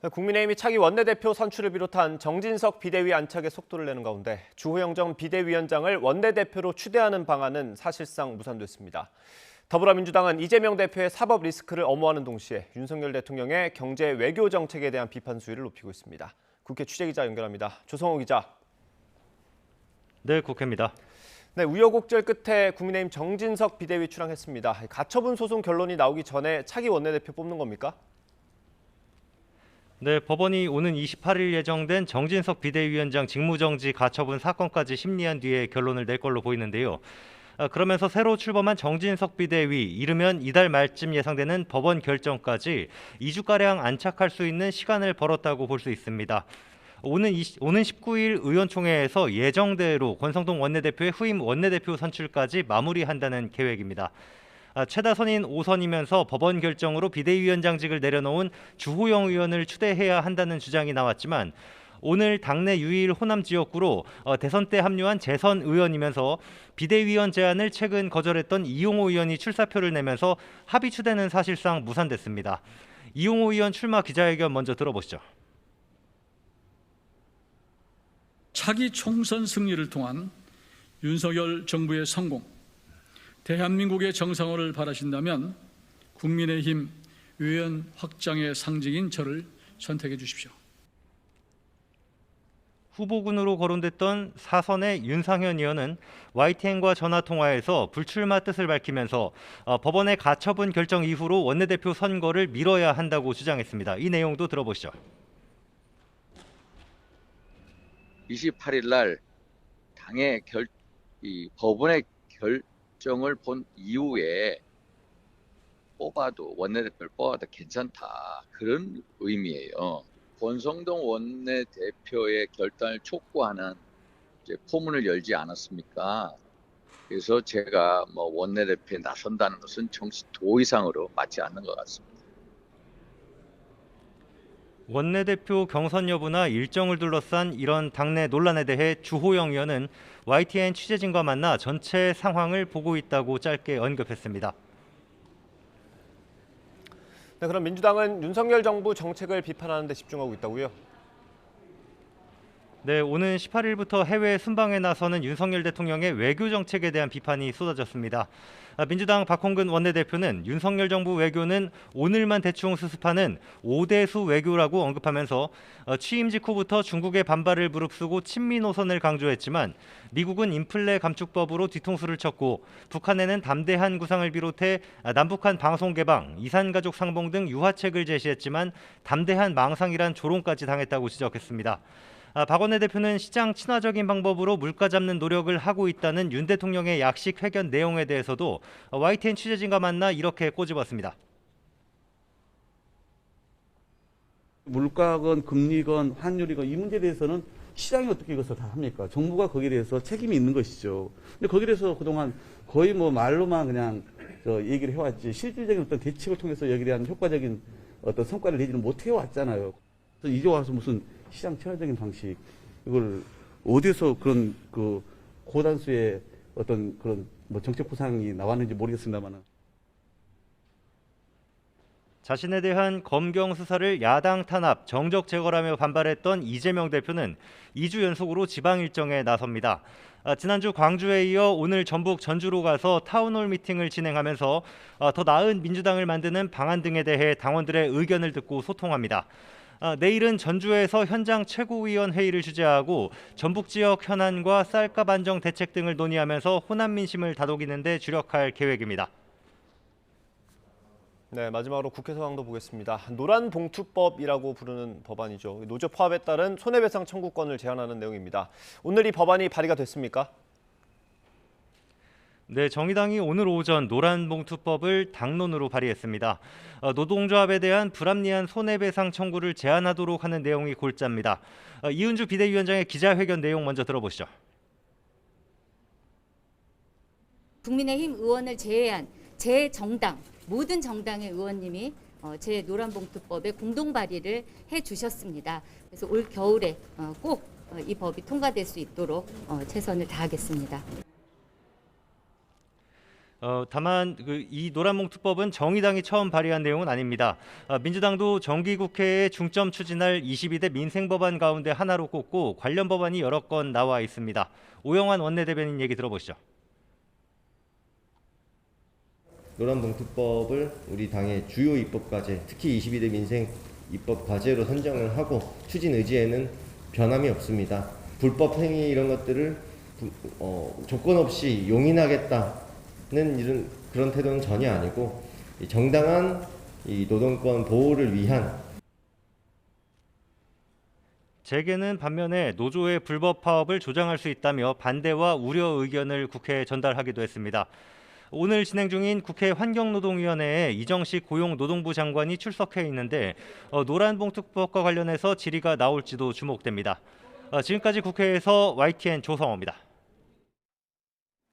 국민의힘이 차기 원내대표 선출을 비롯한 정진석 비대위 안착에 속도를 내는 가운데 주호영 전 비대위원장을 원내대표로 추대하는 방안은 사실상 무산됐습니다. 더불어민주당은 이재명 대표의 사법 리스크를 엄호하는 동시에 윤석열 대통령의 경제 외교 정책에 대한 비판 수위를 높이고 있습니다. 국회 취재기자 연결합니다. 조성호 기자. 네, 국회입니다. 네, 우여곡절 끝에 국민의힘 정진석 비대위 출항했습니다. 가처분 소송 결론이 나오기 전에 차기 원내대표 뽑는 겁니까? 네, 법원이 오는 28일 예정된 정진석 비대위원장 직무정지 가처분 사건까지 심리한 뒤에 결론을 낼 걸로 보이는데요. 그러면서 새로 출범한 정진석 비대위, 이르면 이달 말쯤 예상되는 법원 결정까지 2주가량 안착할 수 있는 시간을 벌었다고 볼 수 있습니다. 오는 19일 의원총회에서 예정대로 권성동 원내대표의 후임 원내대표 선출까지 마무리한다는 계획입니다. 최다 선인 5선이면서 법원 결정으로 비대위원장직을 내려놓은 주호영 의원을 추대해야 한다는 주장이 나왔지만 오늘 당내 유일 호남 지역구로 대선 때 합류한 재선 의원이면서 비대위원 제안을 최근 거절했던 이용호 의원이 출사표를 내면서 합의 추대는 사실상 무산됐습니다. 이용호 의원 출마 기자회견 먼저 들어보시죠. 차기 총선 승리를 통한 윤석열 정부의 성공, 대한민국의 정상화를 바라신다면 국민의힘 의원 확장의 상징인 저를 선택해 주십시오. 후보군으로 거론됐던 사선의 윤상현 의원은 YTN과 전화통화에서 불출마 뜻을 밝히면서 법원의 가처분 결정 이후로 원내대표 선거를 미뤄야 한다고 주장했습니다. 이 내용도 들어보시죠. 28일 날 당의 법원의 결정을 본 이후에 원내대표를 뽑아도 괜찮다, 그런 의미예요. 권성동 원내대표의 결단을 촉구하는 포문을 열지 않았습니까? 그래서 제가 원내대표에 나선다는 것은 정치 도의상으로 맞지 않는 것 같습니다. 원내대표 경선 여부나 일정을 둘러싼 이런 당내 논란에 대해 주호영 의원은 YTN 취재진과 만나 전체 상황을 보고 있다고 짧게 언급했습니다. 네, 그럼 민주당은 윤석열 정부 정책을 비판하는 데 집중하고 있다고요? 네, 오는 18일부터 해외 순방에 나서는 윤석열 대통령의 외교 정책에 대한 비판이 쏟아졌습니다. 민주당 박홍근 원내대표는 윤석열 정부 외교는 오늘만 대충 수습하는 오대수 외교라고 언급하면서 취임 직후부터 중국의 반발을 무릅쓰고 친미 노선을 강조했지만 미국은 인플레 감축법으로 뒤통수를 쳤고 북한에는 담대한 구상을 비롯해 남북한 방송 개방, 이산가족 상봉 등 유화책을 제시했지만 담대한 망상이란 조롱까지 당했다고 지적했습니다. 박 원내대표는 시장 친화적인 방법으로 물가 잡는 노력을 하고 있다는 윤 대통령의 약식 회견 내용에 대해서도 YTN 취재진과 만나 이렇게 꼬집었습니다. 물가건 금리건 환율이건 이 문제에 대해서는 시장이 어떻게 이것을 다 합니까? 정부가 거기에 대해서 책임이 있는 것이죠. 근데 거기에 대해서 그동안 거의 말로만 그냥 얘기를 해왔지 실질적인 어떤 대책을 통해서 여기에 대한 효과적인 어떤 성과를 내지는 못해 왔잖아요. 그래서 이제 와서 무슨 시장 친화적인 방식, 이걸 어디서 그런 고단수의 어떤 그런 정책 구상이 나왔는지 모르겠습니다만은. 자신에 대한 검경 수사를 야당 탄압, 정적 제거라며 반발했던 이재명 대표는 2주 연속으로 지방 일정에 나섭니다. 지난주 광주에 이어 오늘 전북 전주로 가서 타운홀 미팅을 진행하면서 더 나은 민주당을 만드는 방안 등에 대해 당원들의 의견을 듣고 소통합니다. 내일은 전주에서 현장 최고위원 회의를 주재하고 전북 지역 현안과 쌀값 안정 대책 등을 논의하면서 호남 민심을 다독이는 데 주력할 계획입니다. 네, 마지막으로 국회 상황도 보겠습니다. 노란봉투법이라고 부르는 법안이죠. 노조 파업에 따른 손해배상 청구권을 제한하는 내용입니다. 오늘 이 법안이 발의가 됐습니까? 네, 정의당이 오늘 오전 노란봉투법을 당론으로 발의했습니다. 노동조합에 대한 불합리한 손해배상 청구를 제한하도록 하는 내용이 골자입니다. 이은주 비대위원장의 기자회견 내용 먼저 들어보시죠. 국민의힘 의원을 제외한 제 정당, 모든 정당의 의원님이 제 노란봉투법에 공동 발의를 해주셨습니다. 그래서 올 겨울에 꼭 이 법이 통과될 수 있도록 최선을 다하겠습니다. 다만 이 노란봉투법은 정의당이 처음 발의한 내용은 아닙니다. 민주당도 정기국회에 중점 추진할 22대 민생법안 가운데 하나로 꼽고 관련 법안이 여러 건 나와 있습니다. 오영환 원내대변인 얘기 들어보시죠. 노란봉투법을 우리 당의 주요 입법과제, 특히 22대 민생 입법 과제로 선정을 하고 추진 의지에는 변함이 없습니다. 불법 행위 이런 것들을 조건 없이 용인하겠다는 그런 태도는 전혀 아니고 정당한 이 노동권 보호를 위한. 재계는 반면에 노조의 불법 파업을 조장할 수 있다며 반대와 우려 의견을 국회에 전달하기도 했습니다. 오늘 진행 중인 국회 환경노동위원회에 이정식 고용노동부 장관이 출석해 있는데 노란봉투법과 관련해서 질의가 나올지도 주목됩니다. 지금까지 국회에서 YTN 조성호입니다.